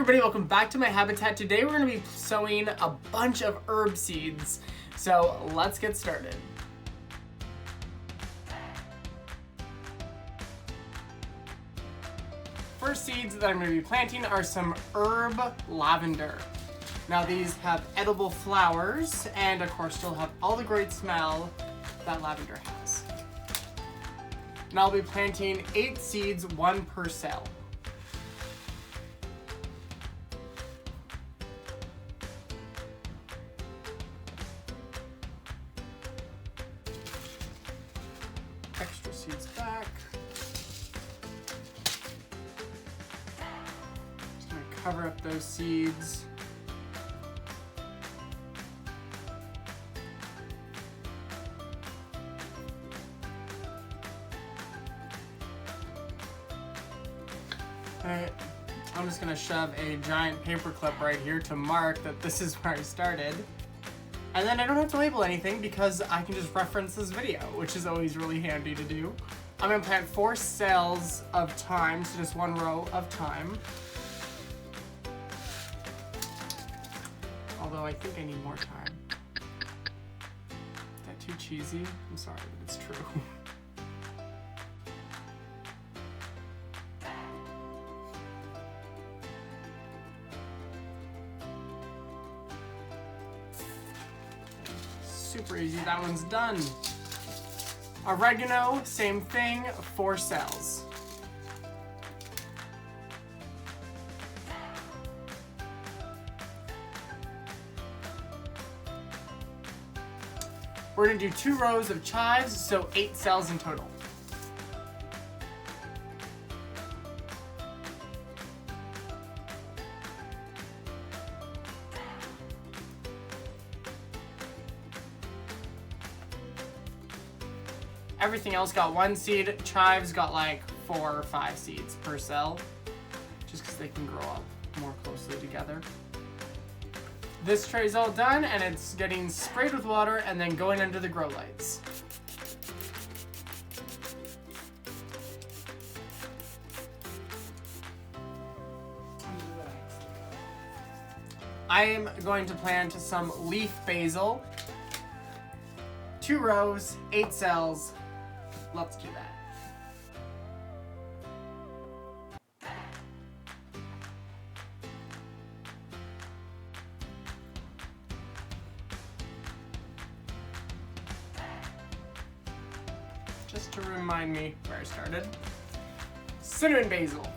everybody, welcome back to my habitat. Today we're going to be sowing a bunch of herb seeds. So let's get started. First seeds that I'm going to be planting are some herb lavender. Now these have edible flowers and of course still have all the great smell that lavender has. And I'll be planting 8 seeds, 1 per cell. Extra seeds back. Just gonna cover up those seeds. Alright, I'm just gonna shove a giant paper clip right here to mark that this is where I started. And then I don't have to label anything because I can just reference this video, which is always really handy to do. I'm gonna plant 4 cells of thyme, so just 1 row of thyme. Although I think I need more thyme. Is that too cheesy? I'm sorry, but it's true. Super easy, that one's done. Oregano, same thing, 4 cells. We're gonna do 2 rows of chives, so 8 cells in total. Everything else got 1 seed. Chives got like 4 or 5 seeds per cell, just because they can grow up more closely together. This tray's all done and it's getting sprayed with water and then going under the grow lights. I am going to plant some leaf basil. 2 rows, 8 cells. Let's do that. Just to remind me where I started. Cinnamon basil.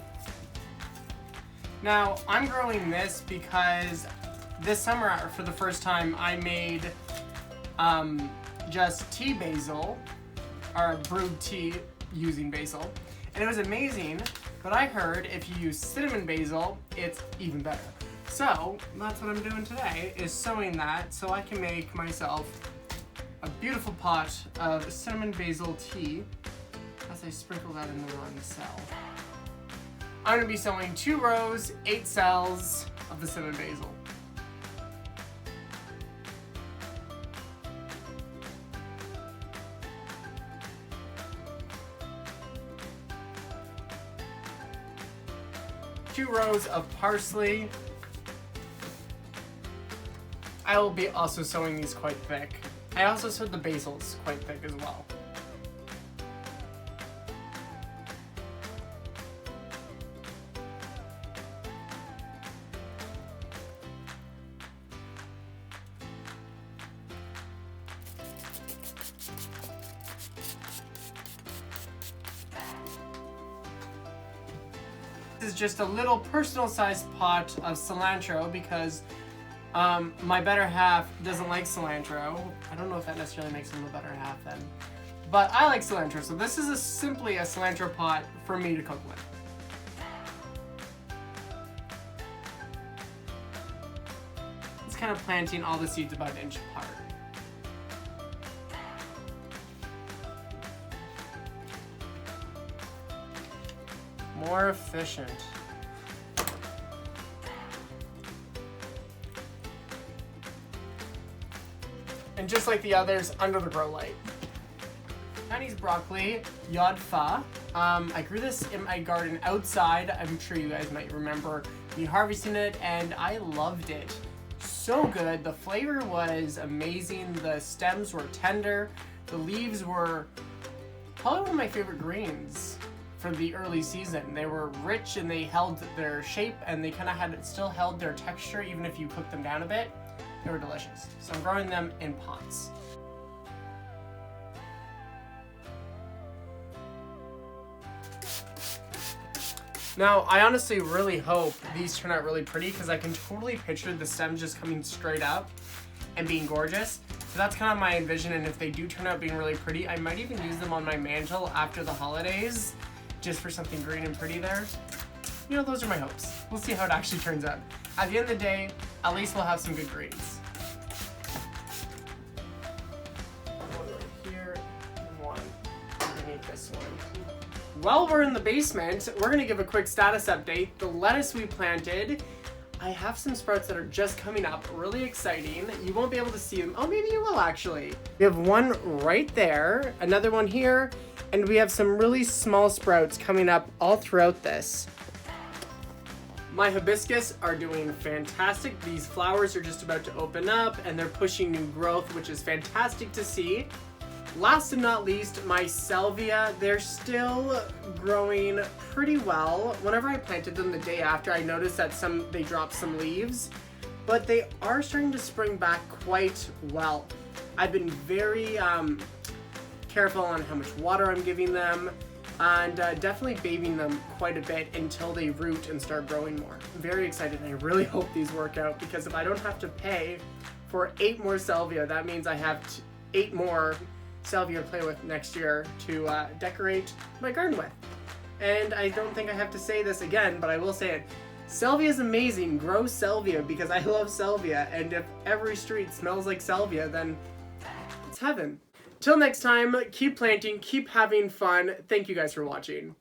Now, I'm growing this because this summer, for the first time, I made just tea basil, or brewed tea using basil, and it was amazing, but I heard if you use cinnamon basil, it's even better. So that's what I'm doing today, is sowing that so I can make myself a beautiful pot of cinnamon basil tea as I sprinkle that in the wrong cell. I'm gonna be sowing 2 rows, 8 cells of the cinnamon basil. Two rows of parsley. I will be also sowing these quite thick. I also sowed the basils quite thick as well. This is just a little personal sized pot of cilantro because my better half doesn't like cilantro. I don't know if that necessarily makes him a better half then. But I like cilantro, so this is simply a cilantro pot for me to cook with. It's kind of planting all the seeds about 1 inch apart. More efficient. And just like the others, under the grow light. Chinese broccoli, yod pho. I grew this in my garden outside. I'm sure you guys might remember me harvesting it, and I loved it. So good. The flavor was amazing. The stems were tender. The leaves were probably one of my favorite greens for the early season. They were rich and they held their shape, and they kind of still held their texture even if you cooked them down a bit. They were delicious. So I'm growing them in pots. Now, I honestly really hope these turn out really pretty, because I can totally picture the stems just coming straight up and being gorgeous. So that's kind of my envision, and if they do turn out being really pretty, I might even use them on my mantle after the holidays, just for something green and pretty there. You know, those are my hopes. We'll see how it actually turns out. At the end of the day, at least we'll have some good greens. One right here, and one underneath this one. While we're in the basement, we're gonna give a quick status update. The lettuce we planted, I have some sprouts that are just coming up, really exciting. You won't be able to see them. Oh, maybe you will actually. We have one right there, another one here, and we have some really small sprouts coming up all throughout this. My hibiscus are doing fantastic. These flowers are just about to open up and they're pushing new growth, which is fantastic to see. Last and not least, my salvia, they're still growing pretty well. Whenever I planted them the day after, I noticed that they dropped some leaves, but they are starting to spring back quite well. I've been very careful on how much water I'm giving them, and definitely babying them quite a bit until they root and start growing more. I'm very excited, and I really hope these work out, because if I don't have to pay for 8 more salvia, that means I have 8 more salvia to play with next year to decorate my garden with. And I don't think I have to say this again, but I will say it. Salvia is amazing. Grow salvia, because I love salvia, and if every street smells like salvia, then it's heaven. Till next time, keep planting, keep having fun. Thank you guys for watching.